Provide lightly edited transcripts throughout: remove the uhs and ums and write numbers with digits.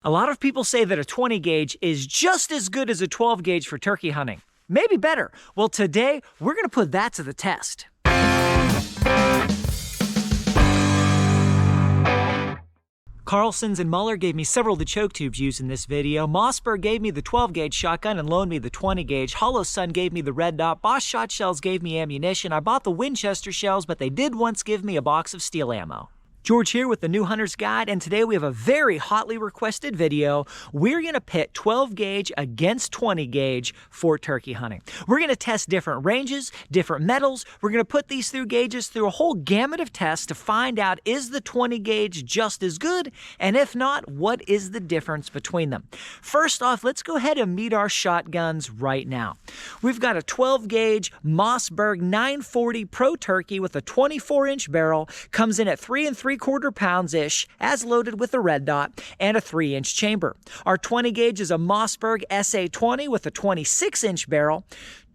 A lot of people say that a 20 gauge is just as good as a 12 gauge for turkey hunting. Maybe better. Well, today we're going to put that to the test. Carlson's and Muller gave me several of the choke tubes used in this video. Mossberg gave me the 12 gauge shotgun and loaned me the 20 gauge. Holosun gave me the red dot. BOSS Shotshells gave me ammunition. I bought the Winchester shells, but they did once give me a box of steel ammo. George here with the New Hunter's Guide, and today we have a very hotly requested video. We're going to pit 12 gauge against 20 gauge for turkey hunting. We're going to test different ranges, different metals. We're going to put these through gauges through a whole gamut of tests to find out, is the 20 gauge just as good? And if not, what is the difference between them? First off, let's go ahead and meet our shotguns right now. We've got a 12 gauge Mossberg 940 Pro Turkey with a 24-inch barrel, comes in at 3 3/4 pounds-ish, as loaded with a red dot, and a 3-inch chamber. Our 20 gauge is a Mossberg SA-20 with a 26-inch barrel,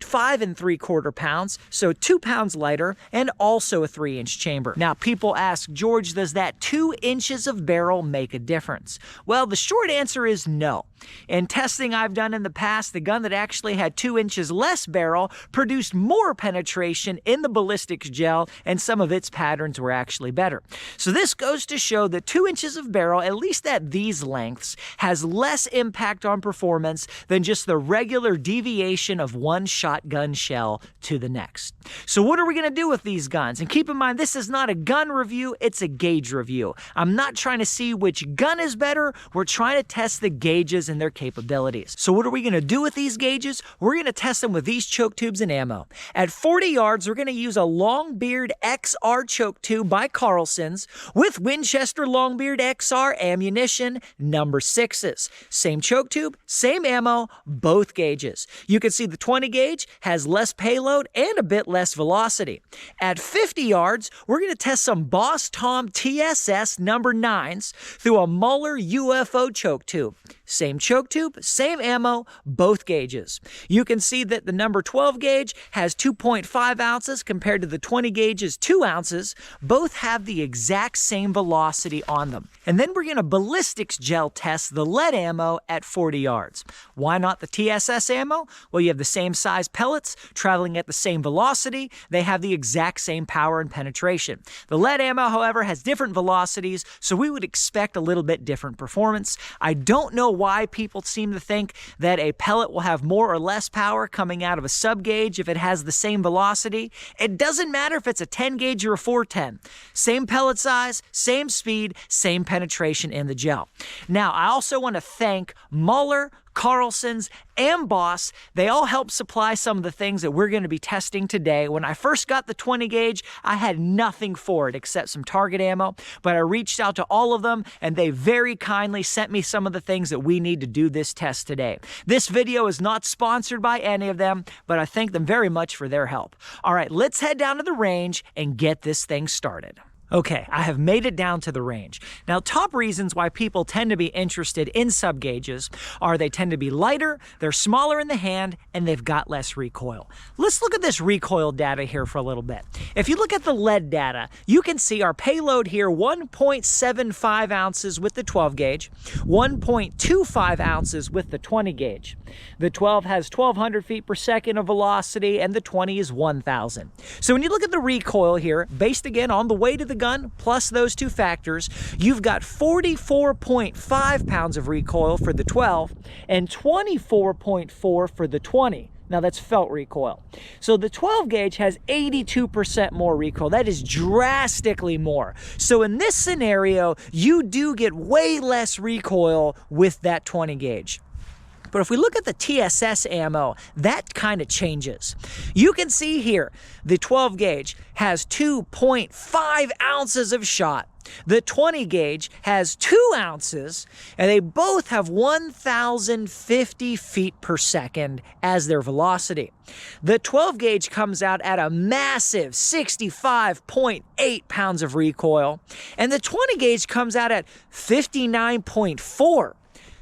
5 3/4 pounds, so 2 pounds lighter, and also a 3-inch chamber. Now, people ask, George, does that 2 inches of barrel make a difference? Well, the short answer is no. In testing I've done in the past, the gun that actually had 2 inches less barrel produced more penetration in the ballistics gel, and some of its patterns were actually better. So this goes to show that 2 inches of barrel, at least at these lengths, has less impact on performance than just the regular deviation of one shotgun shell to the next. So what are we going to do with these guns? And keep in mind, this is not a gun review, it's a gauge review. I'm not trying to see which gun is better, we're trying to test the gauges and their capabilities. So what are we going to do with these gauges? We're going to test them with these choke tubes and ammo. At 40 yards, we're going to use a Longbeard XR choke tube by Carlson's with Winchester Longbeard XR ammunition number 6s. Same choke tube, same ammo, both gauges. You can see the 20 gauge has less payload and a bit less velocity. At 50 yards, we're going to test some BOSS Tom TSS number 9s through a Muller UFO choke tube. Same choke tube, same ammo, both gauges. You can see that the number 12 gauge has 2.5 ounces compared to the 20 gauge's 2 ounces. Both have the exact same velocity on them. And then we're going to ballistics gel test the lead ammo at 40 yards. Why not the TSS ammo? Well, you have the same size pellets traveling at the same velocity. They have the exact same power and penetration. The lead ammo, however, has different velocities, so we would expect a little bit different performance. I don't know why people seem to think that a pellet will have more or less power coming out of a sub gauge if it has the same velocity. It doesn't matter if it's a 10 gauge or a 410. Same pellet size, same speed, same penetration in the gel. Now, I also want to thank Muller, Carlson's, and BOSS. They all help supply some of the things that we're going to be testing today. When I first got the 20 gauge, I had nothing for it except some target ammo, but I reached out to all of them and they very kindly sent me some of the things that we need to do this test today. This video is not sponsored by any of them, but I thank them very much for their help. All right, let's head down to the range and get this thing started. Okay, I have made it down to the range. Now, top reasons why people tend to be interested in sub gauges are they tend to be lighter, they're smaller in the hand, and they've got less recoil. Let's look at this recoil data here for a little bit. If you look at the lead data, you can see our payload here, 1.75 ounces with the 12 gauge, 1.25 ounces with the 20 gauge. The 12 has 1,200 feet per second of velocity, and the 20 is 1,000. So when you look at the recoil here, based again on the weight of the gun plus those two factors, you've got 44.5 pounds of recoil for the 12 and 24.4 for the 20. Now that's felt recoil. So the 12 gauge has 82% more recoil. That is drastically more. So in this scenario, you do get way less recoil with that 20 gauge. But if we look at the TSS ammo, that kind of changes. You can see here, the 12 gauge has 2.5 ounces of shot. The 20 gauge has 2 ounces, and they both have 1,050 feet per second as their velocity. The 12 gauge comes out at a massive 65.8 pounds of recoil, and the 20 gauge comes out at 59.4.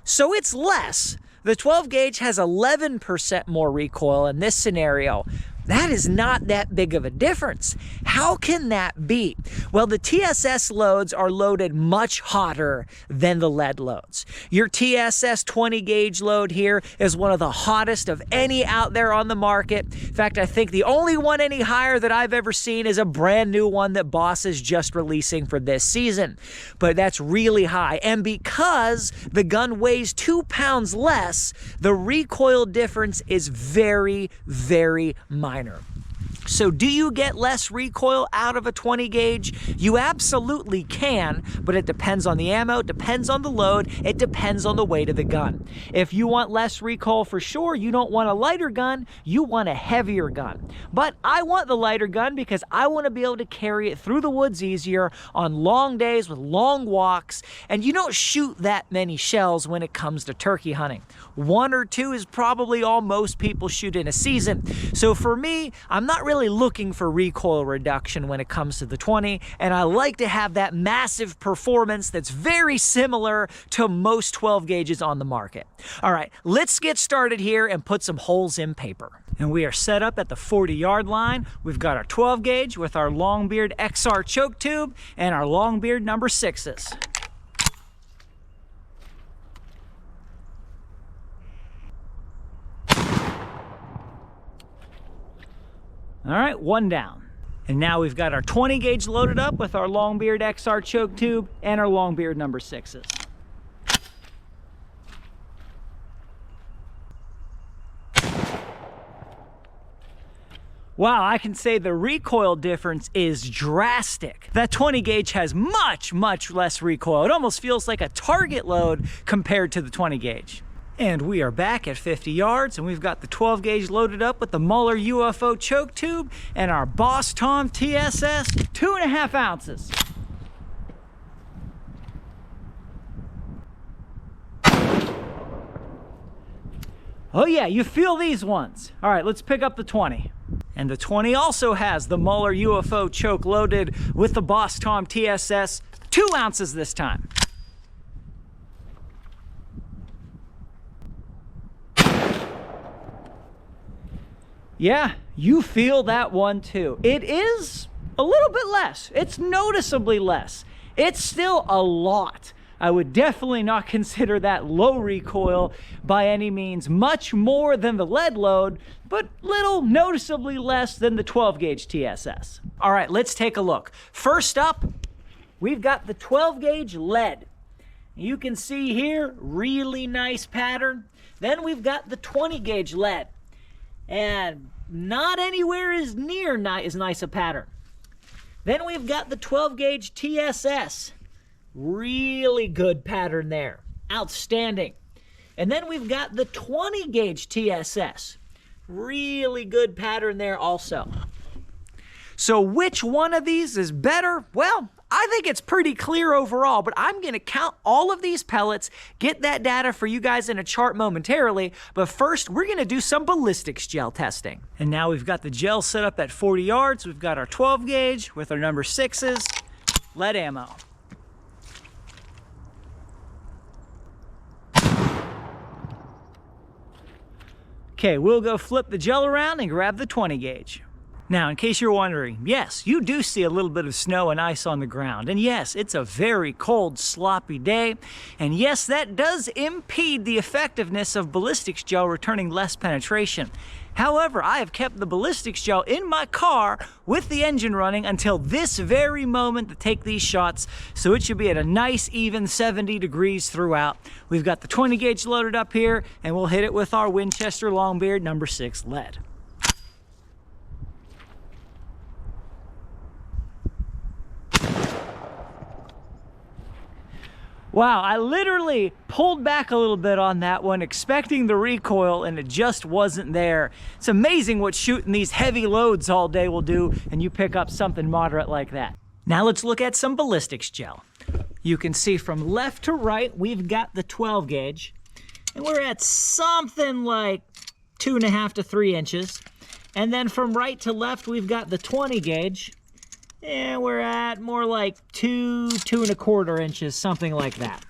So it's less. The 12 gauge has 11% more recoil in this scenario. That is not that big of a difference. How can that be? Well, the TSS loads are loaded much hotter than the lead loads. Your TSS 20 gauge load here is one of the hottest of any out there on the market. In fact, I think the only one any higher that I've ever seen is a brand new one that BOSS is just releasing for this season. But that's really high. And because the gun weighs 2 pounds less, the recoil difference is very, very minor. So do you get less recoil out of a 20 gauge? You absolutely can, but it depends on the ammo, it depends on the load, it depends on the weight of the gun. If you want less recoil for sure, you don't want a lighter gun, you want a heavier gun. But I want the lighter gun because I want to be able to carry it through the woods easier on long days with long walks, and you don't shoot that many shells when it comes to turkey hunting. 1 or 2 is probably all most people shoot in a season. So for me, I'm not really looking for recoil reduction when it comes to the 20, and I like to have that massive performance that's very similar to most 12 gauges on the market. All right, let's get started here and put some holes in paper. And we are set up at the 40-yard line. We've got our 12 gauge with our Longbeard XR choke tube and our Longbeard number 6s. All right, 1 down. And now we've got our 20 gauge loaded up with our Longbeard XR choke tube and our Longbeard number 6s. Wow, I can say the recoil difference is drastic. That 20 gauge has much, much less recoil. It almost feels like a target load compared to the 20 gauge. And we are back at 50 yards, and we've got the 12 gauge loaded up with the Muller UFO choke tube and our BOSS Tom TSS 2.5 ounces. Oh yeah, you feel these ones. All right, let's pick up the 20. And the 20 also has the Muller UFO choke loaded with the BOSS Tom TSS, 2 ounces this time. Yeah, you feel that one too. It is a little bit less. It's noticeably less. It's still a lot. I would definitely not consider that low recoil by any means. Much more than the lead load, but little noticeably less than the 12 gauge TSS. All right, let's take a look. First up, we've got the 12 gauge lead. You can see here, really nice pattern. Then we've got the 20 gauge lead. And not anywhere as near as nice a pattern. Then we've got the 12 gauge TSS. Really good pattern there. Outstanding. And then we've got the 20 gauge TSS. Really good pattern there also. So which one of these is better? Well, I think it's pretty clear overall, but I'm going to count all of these pellets, get that data for you guys in a chart momentarily, but first we're going to do some ballistics gel testing. And now we've got the gel set up at 40 yards. We've got our 12 gauge with our number 6s, lead ammo. Okay, we'll go flip the gel around and grab the 20 gauge. Now, in case you're wondering, yes, you do see a little bit of snow and ice on the ground. And yes, it's a very cold, sloppy day. And yes, that does impede the effectiveness of ballistics gel returning less penetration. However, I have kept the ballistics gel in my car with the engine running until this very moment to take these shots, so it should be at a nice even 70 degrees throughout. We've got the 20 gauge loaded up here, and we'll hit it with our Winchester Longbeard number 6 lead. Wow, I literally pulled back a little bit on that one, expecting the recoil, and it just wasn't there. It's amazing what shooting these heavy loads all day will do, and you pick up something moderate like that. Now let's look at some ballistics gel. You can see from left to right, we've got the 12 gauge, and we're at something like 2.5 to 3 inches. And then from right to left, we've got the 20 gauge, and we're at more like 2.25 inches, something like that.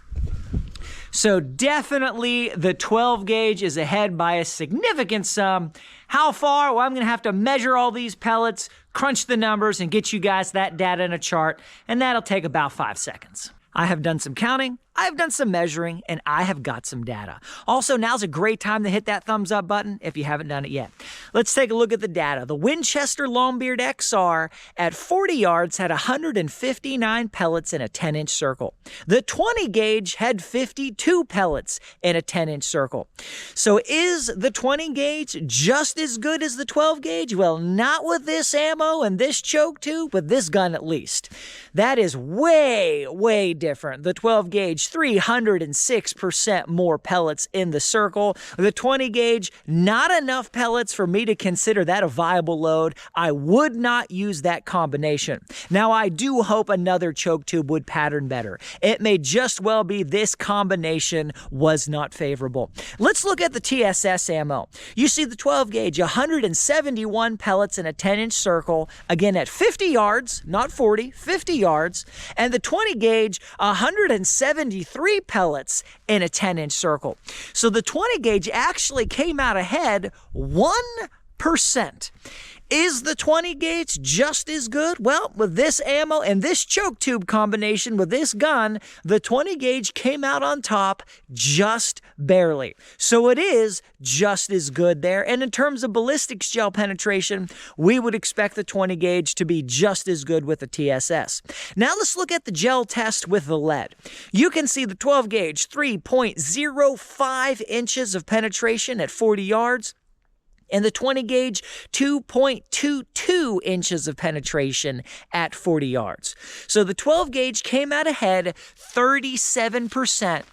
So definitely the 12 gauge is ahead by a significant sum. How far? Well, I'm going to have to measure all these pellets, crunch the numbers, and get you guys that data in a chart, and that'll take about 5 seconds. I have done some counting, I've done some measuring, and I have got some data. Also, now's a great time to hit that thumbs up button if you haven't done it yet. Let's take a look at the data. The Winchester Longbeard XR at 40 yards had 159 pellets in a 10-inch circle. The 20 gauge had 52 pellets in a 10-inch circle. So is the 20 gauge just as good as the 12 gauge? Well, not with this ammo and this choke tube, with this gun at least. That is way, way different. The 12 gauge, 306% more pellets in the circle. The 20 gauge, not enough pellets for me to consider that a viable load. I would not use that combination. Now, I do hope another choke tube would pattern better. It may just well be this combination was not favorable. Let's look at the TSS ammo. You see the 12 gauge, 171 pellets in a 10-inch circle, again at 50 yards, not 40, 50 yards, and the 20 gauge, 173 pellets in a 10-inch circle. So the 20 gauge actually came out ahead 1%. Is the 20 gauge just as good? Well, with this ammo and this choke tube combination with this gun, the 20 gauge came out on top just barely. So it is just as good there. And in terms of ballistics gel penetration, we would expect the 20 gauge to be just as good with the TSS. Now let's look at the gel test with the lead. You can see the 12 gauge, 3.05 inches of penetration at 40 yards. And the 20 gauge, 2.22 inches of penetration at 40 yards. So the 12 gauge came out ahead 37%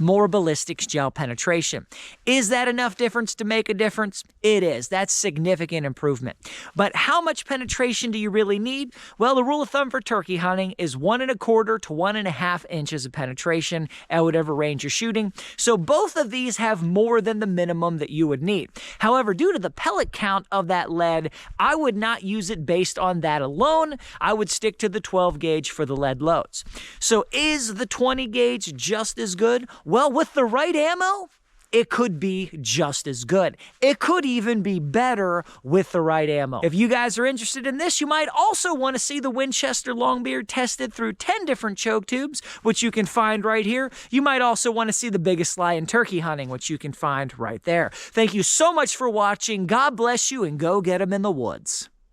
more ballistics gel penetration. Is that enough difference to make a difference? It is. That's significant improvement. But how much penetration do you really need? Well, the rule of thumb for turkey hunting is 1.25 to 1.5 inches of penetration at whatever range you're shooting. So both of these have more than the minimum that you would need. However, due to the pellet count of that lead, I would not use it based on that alone. I would stick to the 12 gauge for the lead loads. So is the 20 gauge just as good? Well, with the right ammo, it could be just as good. It could even be better with the right ammo. If you guys are interested in this, you might also want to see the Winchester Longbeard tested through 10 different choke tubes, which you can find right here. You might also want to see the biggest lie in turkey hunting, which you can find right there. Thank you so much for watching. God bless you, and go get them in the woods.